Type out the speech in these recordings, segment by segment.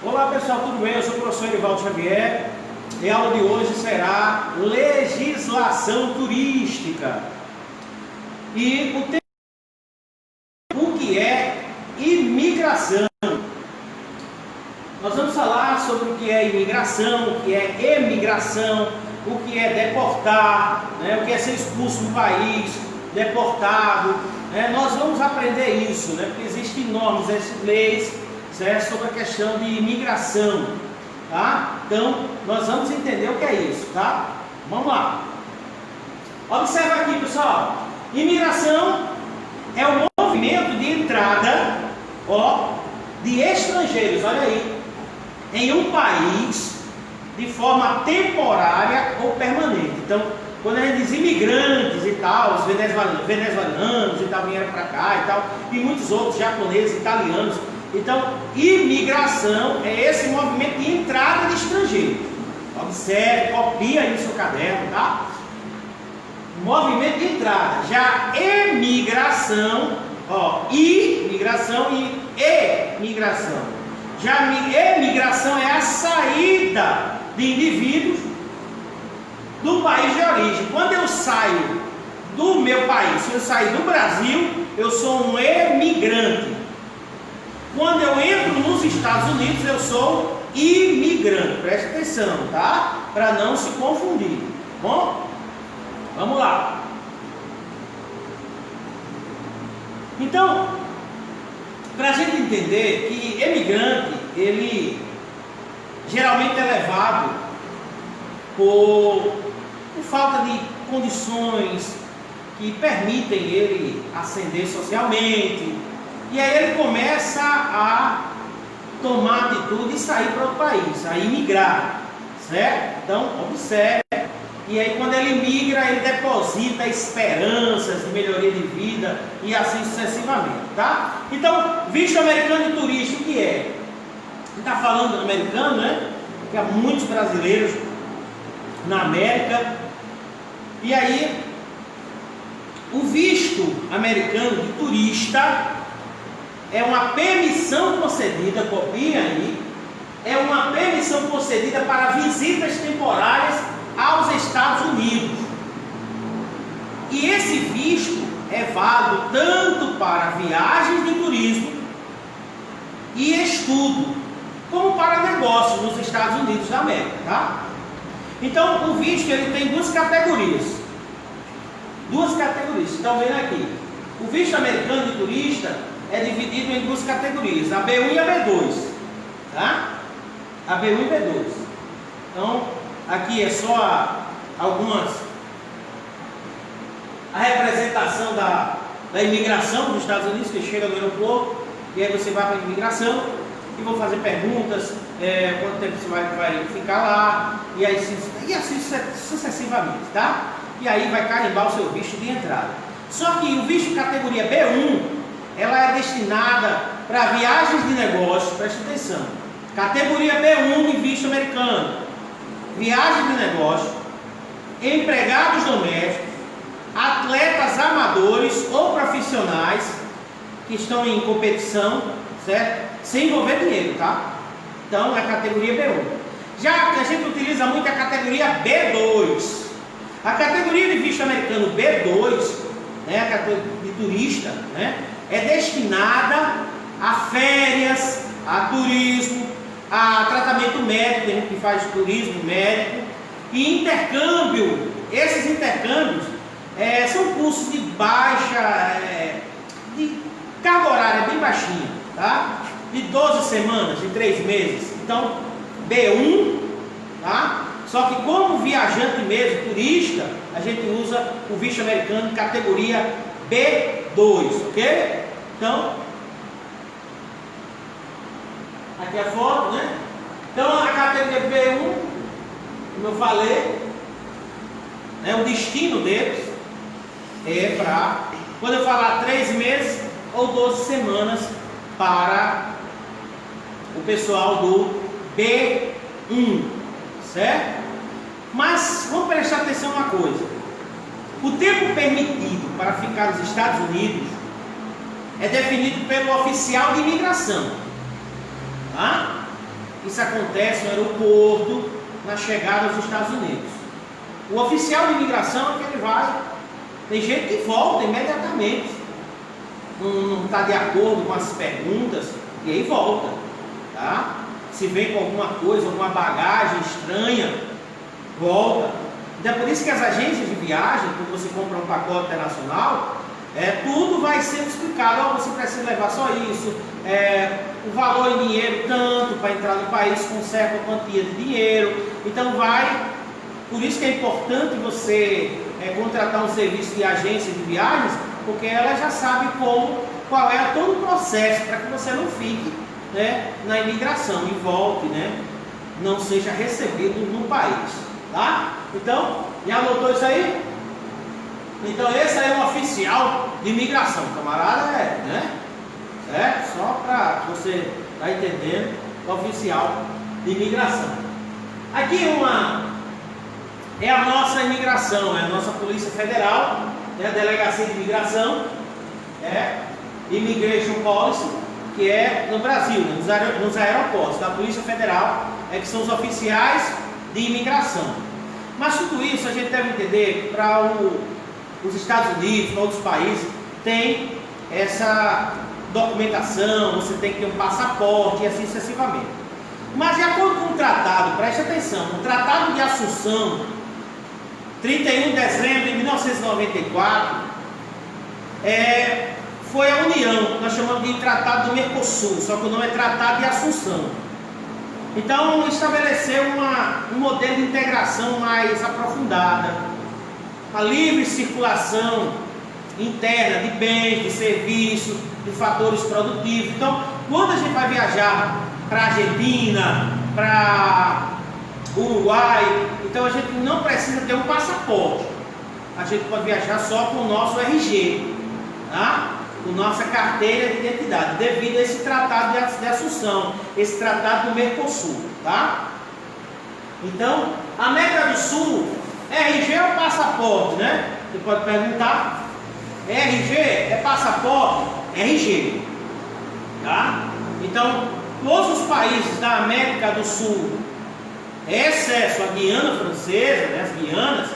Olá pessoal, tudo bem? Eu sou o professor Erivaldo Xavier e a aula de hoje será legislação turística. E o que é imigração? Nós vamos falar sobre o que é imigração, o que é emigração, o que é deportar, né? O que é ser expulso do país, deportado. Né? Nós vamos aprender isso, né? Porque existem normas, existem leis, certo? Sobre a questão de imigração, tá? Então, nós vamos entender o que é isso, tá? Vamos lá. Observa aqui, pessoal. Imigração é o movimento de entrada, de estrangeiros, olha aí, em um país de forma temporária ou permanente. Então, quando a gente diz imigrantes e tal, os venezuelanos e tal vieram para cá e tal, e muitos outros, japoneses, italianos. Então, imigração é esse movimento de entrada de estrangeiros. Observe, copia aí no seu caderno, tá? Movimento de entrada. Já emigração, imigração e emigração. Já emigração é a saída de indivíduos do país de origem. Quando eu saio do meu país, se eu sair do Brasil, eu sou um emigrante. Quando eu entro nos Estados Unidos, eu sou imigrante. Preste atenção, tá? Para não se confundir. Bom, vamos lá. Então, para a gente entender que emigrante, ele geralmente é levado por falta de condições que permitem ele ascender socialmente. E aí ele começa a tomar atitude e sair para outro país, a imigrar, certo? Então, observe. E aí quando ele migra, ele deposita esperanças de melhoria de vida e assim sucessivamente, tá? Então, visto americano de turista, o que é? Ele está falando americano, né? Porque há muitos brasileiros na América. E aí, o visto americano de turista é uma permissão concedida, copia aí, é uma permissão concedida para visitas temporárias aos Estados Unidos. E esse visto é válido tanto para viagens de turismo e estudo, como para negócios nos Estados Unidos da América, tá? Então, o visto ele tem duas categorias. Estão vendo aqui. O visto americano de turista é dividido em duas categorias, a B1 e a B2, tá? A B1 e B2. Então, aqui é só a representação da imigração dos Estados Unidos, que chega no aeroporto, e aí você vai para a imigração e vão fazer perguntas, quanto tempo você vai ficar lá, e assim sucessivamente, tá? E aí vai carimbar o seu visto de entrada. Só que o visto categoria B1, ela é destinada para viagens de negócio, preste atenção. Categoria B1 de visto americano. Viagem de negócio, empregados domésticos, atletas amadores ou profissionais que estão em competição, certo? Sem envolver dinheiro, tá? Então é a categoria B1. Já a gente utiliza muito a categoria B2. A categoria de visto americano B2, né, a categoria de turista, né, é destinada a férias, a turismo, a tratamento médico, tem gente que faz turismo médico, e intercâmbio. Esses intercâmbios são cursos de baixa, de carga horária bem baixinha, tá? De 12 semanas, de 3 meses. Então, B1, tá? Só que como viajante mesmo, turista, a gente usa o visto americano categoria B2, ok? Então, aqui a foto, né? Então, a categoria B1, como eu falei, né, o destino deles é para, quando eu falar 3 meses ou 12 semanas para o pessoal do B1, certo? Mas vamos prestar atenção uma coisa. O tempo permitido para ficar nos Estados Unidos é definido pelo oficial de imigração, tá? Isso acontece no aeroporto, na chegada aos Estados Unidos. O oficial de imigração é que ele vai. Tem gente que volta imediatamente. Não está de acordo com as perguntas, e aí volta. Tá? Se vem com alguma coisa, alguma bagagem estranha, volta. Então é por isso que as agências de viagem, quando você compra um pacote internacional, tudo vai sendo explicado. Você precisa levar só isso, o valor em dinheiro tanto para entrar no país com certa quantia de dinheiro. Então por isso que é importante você contratar um serviço de agência de viagens, porque ela já sabe qual é todo o processo para que você não fique, né, na imigração e volte, né, não seja recebido no país, tá? Então, já anotou isso aí? Então esse aí é um oficial de imigração, camarada, né? Certo? Só para você estar entendendo, oficial de imigração. Aqui é a nossa imigração, é a nossa Polícia Federal, a Delegacia de Imigração, Immigration Policy, que é no Brasil, né, nos aeroportos da Polícia Federal, que são os oficiais de imigração. Mas tudo isso a gente deve entender para os Estados Unidos, para outros países, tem essa documentação, você tem que ter um passaporte e assim sucessivamente. Mas de acordo com o tratado, preste atenção, o Tratado de Assunção, 31 de dezembro de 1994, foi a União, nós chamamos de Tratado do Mercosul, só que o nome é Tratado de Assunção. Então estabeleceu um modelo de integração mais aprofundada, a livre circulação interna de bens, de serviços, de fatores produtivos. Então, quando a gente vai viajar para a Argentina, para Uruguai, então a gente não precisa ter um passaporte, a gente pode viajar só com o nosso RG, tá? Com nossa carteira de identidade, devido a esse tratado de Assunção, esse tratado do Mercosul, tá? Então, América do Sul, RG é o passaporte, né? Você pode perguntar, RG é passaporte? RG, tá? Então, todos os países da América do Sul, exceto a Guiana Francesa, né, as Guianas,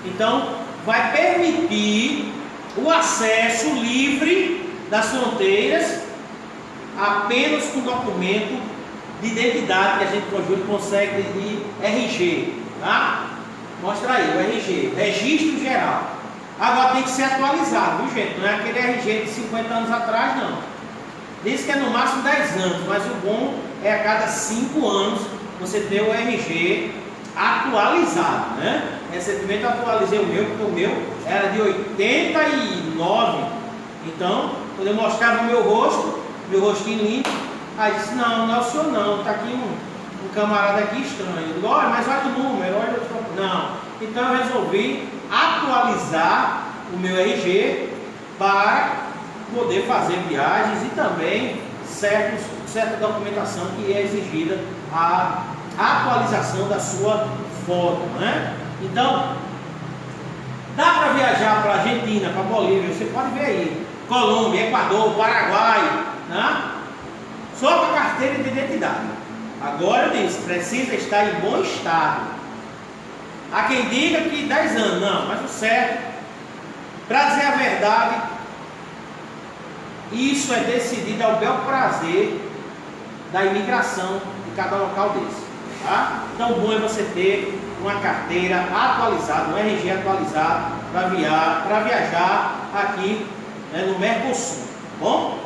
então vai permitir o acesso livre das fronteiras apenas com documento de identidade que a gente consegue de RG, tá? Mostra aí o RG, Registro Geral. Agora tem que ser atualizado, viu, gente? Não é aquele RG de 50 anos atrás, não. Diz que é no máximo 10 anos, mas o bom é a cada 5 anos você ter o RG atualizado, né? Recentemente eu atualizei o meu, porque o meu era de 89. Então, quando eu mostrava o meu rosto, meu rostinho lindo, aí disse, não é o senhor não, está aqui um camarada aqui estranho. Eu digo, olha, mas olha o número, olha o... Não. Então eu resolvi atualizar o meu RG para poder fazer viagens e também certa documentação que é exigida a atualização da sua foto, né? Então, dá para viajar para a Argentina, para a Bolívia, você pode ver aí, Colômbia, Equador, Paraguai, né? Só com a carteira de identidade. Agora eu disse, precisa estar em bom estado. Há quem diga que 10 anos, não, mas o certo, para dizer a verdade, isso é decidido ao bel prazer da imigração de cada local desse, tá? Então o bom é você ter uma carteira atualizada, um RG atualizado para viajar aqui, né, no Mercosul, tá bom?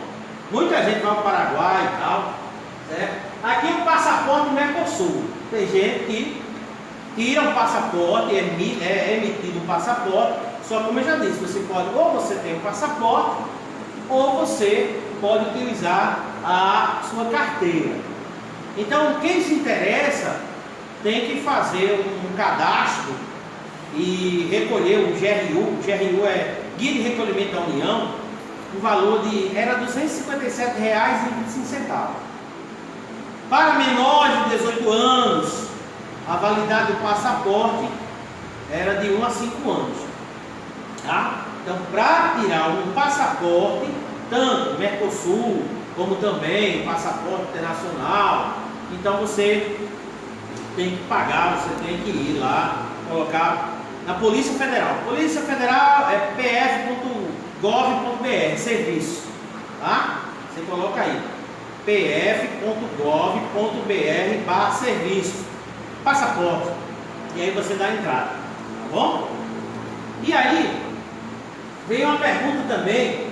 Muita gente vai para o Paraguai e tal, certo? Aqui o passaporte do Mercosul, tem gente que tira um passaporte, é emitido um passaporte, só como eu já disse, você pode, ou você tem um passaporte, ou você pode utilizar a sua carteira. Então, quem se interessa tem que fazer um cadastro e recolher o GRU. O GRU é Guia de Recolhimento da União. O valor era R$ 257,25. Para menores de 18 anos, a validade do passaporte era de 1 a 5 anos. Tá? Então, para tirar um passaporte, tanto Mercosul, como também passaporte internacional, Então você tem que pagar, você tem que ir lá, colocar na Polícia Federal. Polícia Federal é pf.gov.br, serviço, tá? Você coloca aí, pf.gov.br/serviço, passaporte, e aí você dá a entrada, tá bom? E aí, veio uma pergunta também: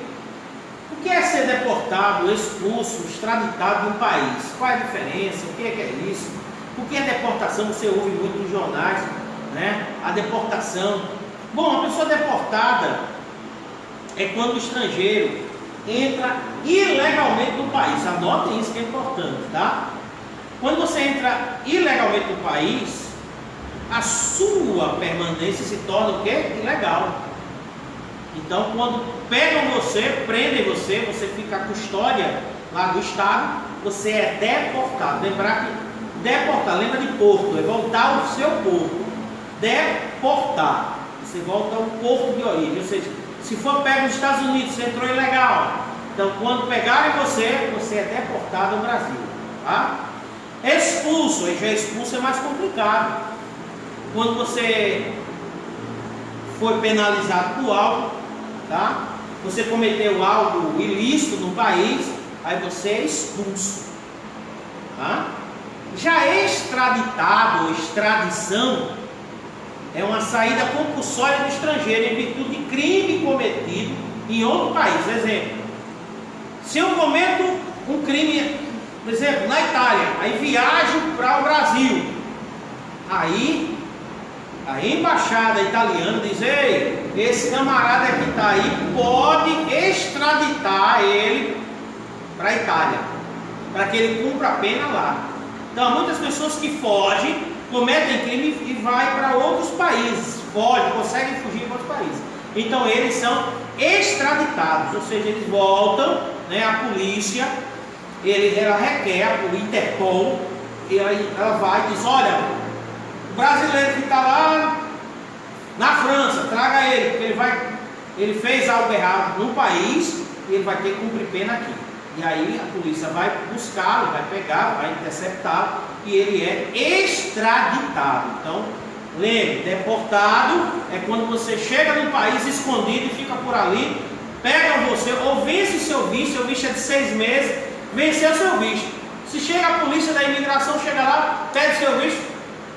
o que é ser deportado, expulso, extraditado de um país? Qual é a diferença? O que é isso? O que é deportação? Você ouve muito nos jornais, né? A deportação. Bom, a pessoa deportada é quando o estrangeiro entra ilegalmente no país. Anotem isso que é importante, tá? Quando você entra ilegalmente no país, a sua permanência se torna o quê? Ilegal. Então, quando pegam você, prendem você, você fica à custódia lá do Estado, você é deportado. Lembrar que deportar, lembra de porto, é voltar ao seu porto. Deportar, você volta ao porto de origem. Ou seja, se for pego nos Estados Unidos, você entrou ilegal. Então, quando pegarem você, você é deportado ao Brasil, tá? Expulso, aí já expulso é mais complicado. Quando você foi penalizado por algo, tá? Você cometeu algo ilícito no país, aí você é expulso, tá? Já extraditado, extradição, é uma saída compulsória do estrangeiro em virtude de crime cometido em outro país. Exemplo, se eu cometo um crime, por exemplo, na Itália, aí viajo para o Brasil, aí a embaixada italiana diz: ei, esse camarada que está aí pode extraditar ele para a Itália, para que ele cumpra a pena lá. Então, muitas pessoas que fogem, cometem crime e vai para outros países, fogem, conseguem fugir para outros países. Então, eles são extraditados, ou seja, eles voltam, né, a polícia, ela requer, o Interpol, e aí ela vai e diz: olha, o brasileiro que está lá na França, traga ele, porque ele fez algo errado no país e ele vai ter que cumprir pena aqui. E aí a polícia vai buscá-lo, vai pegar, vai interceptá-lo e ele é extraditado. Então, lembre, deportado é quando você chega num país escondido e fica por ali, pega você ou vence o seu visto é de 6 meses, venceu o seu visto. Se chega a polícia da imigração, chega lá, pega o seu visto,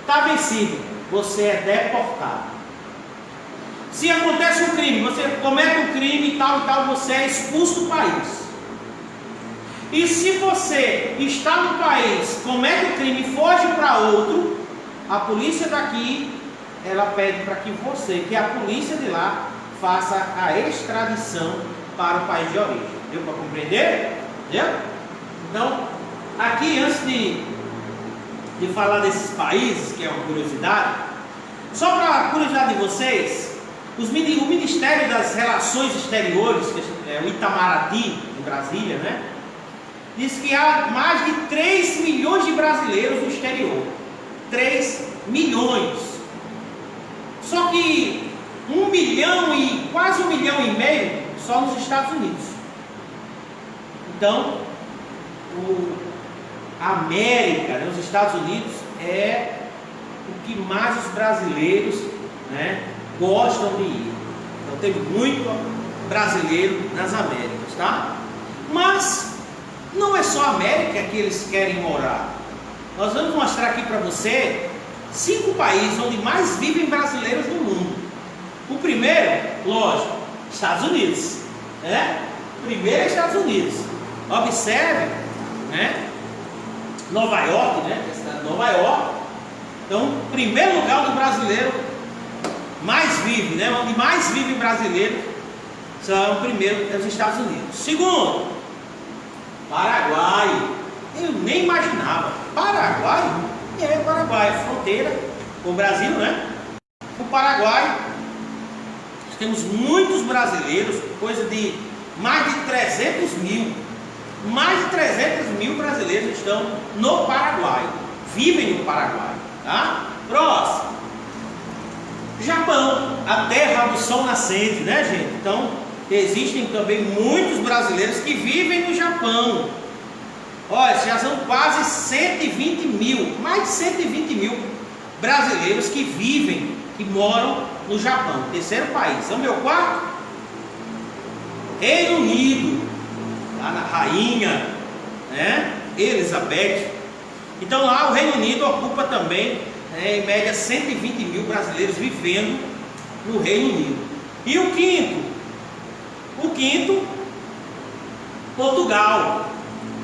está vencido, você é deportado. Se acontece um crime, você comete um crime e tal, você é expulso do país. E se você está no país, comete o crime e foge para outro, a polícia daqui, ela pede para que você, que é a polícia de lá, faça a extradição para o país de origem. Deu para compreender? Entendeu? Então, aqui antes de falar desses países, que é uma curiosidade, só para a curiosidade de vocês, o Ministério das Relações Exteriores, que é o Itamaraty, em Brasília, né? Diz que há mais de 3 milhões de brasileiros no exterior. 3 milhões. Só que 1 milhão e quase 1,5 milhão só nos Estados Unidos. Então, a América, né, os Estados Unidos, é o que mais os brasileiros, né, gostam de ir. Então, tem muito brasileiro nas Américas, tá? Mas não é só a América que eles querem morar. Nós vamos mostrar aqui para você 5 países onde mais vivem brasileiros no mundo. O primeiro, lógico, Estados Unidos, né? O primeiro é Estados Unidos. Observe, né? Nova York, né? A cidade de Nova York. Então, o primeiro lugar do brasileiro mais vive, né? Onde mais vive brasileiro são, primeiro, os Estados Unidos. Segundo, Paraguai. Eu nem imaginava. Paraguai? Paraguai é fronteira com o Brasil, né? O Paraguai, nós temos muitos brasileiros, coisa de mais de 300 mil. Mais de 300 mil brasileiros estão no Paraguai, vivem no Paraguai, tá? Próximo, Japão, a terra do sol nascente, né, gente? Então, existem também muitos brasileiros que vivem no Japão. Olha, já são quase 120 mais 120 mil brasileiros que vivem, que moram no Japão, terceiro país. É o meu quarto. Reino Unido, lá na rainha, né, Elizabeth. Então lá o Reino Unido ocupa também, em média, 120 mil brasileiros vivendo no Reino Unido. E o quinto, Portugal.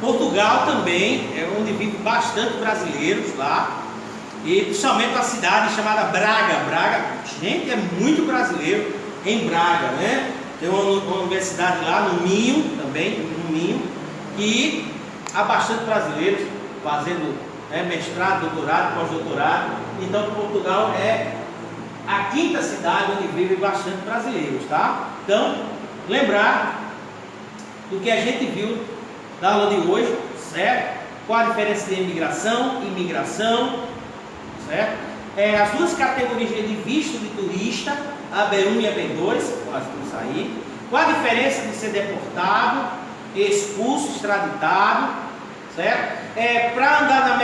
Portugal também é onde vive bastante brasileiros lá, e principalmente a cidade chamada Braga. Braga, gente, é muito brasileiro em Braga, né? Tem uma universidade lá no Minho, também, no Minho, e há bastante brasileiros fazendo mestrado, doutorado, pós-doutorado. Então Portugal é a quinta cidade onde vivem bastante brasileiros, tá? Então, lembrar do que a gente viu da aula de hoje, certo? Qual a diferença de imigração e imigração, certo? As duas categorias de visto de turista, a B1 e a B2, quase tudo aí. Qual a diferença de ser deportado, expulso, extraditado, certo? Para andar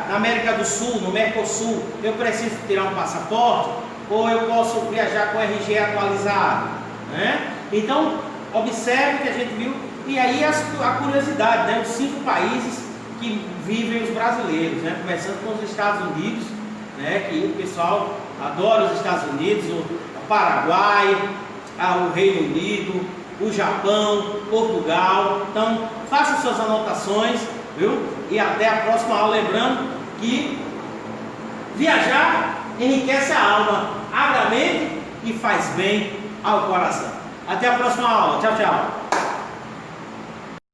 na América do Sul, no Mercosul, eu preciso tirar um passaporte ou eu posso viajar com o RG atualizado, né? Então, observe o que a gente viu. E aí a curiosidade, né? Os 5 países que vivem os brasileiros, né? Começando com os Estados Unidos, né? Que o pessoal adora os Estados Unidos, o Paraguai, o Reino Unido, o Japão, Portugal. Então, faça suas anotações, viu? E até a próxima aula, lembrando que viajar enriquece a alma, abre a mente e faz bem ao coração. Até a próxima aula. Tchau, tchau.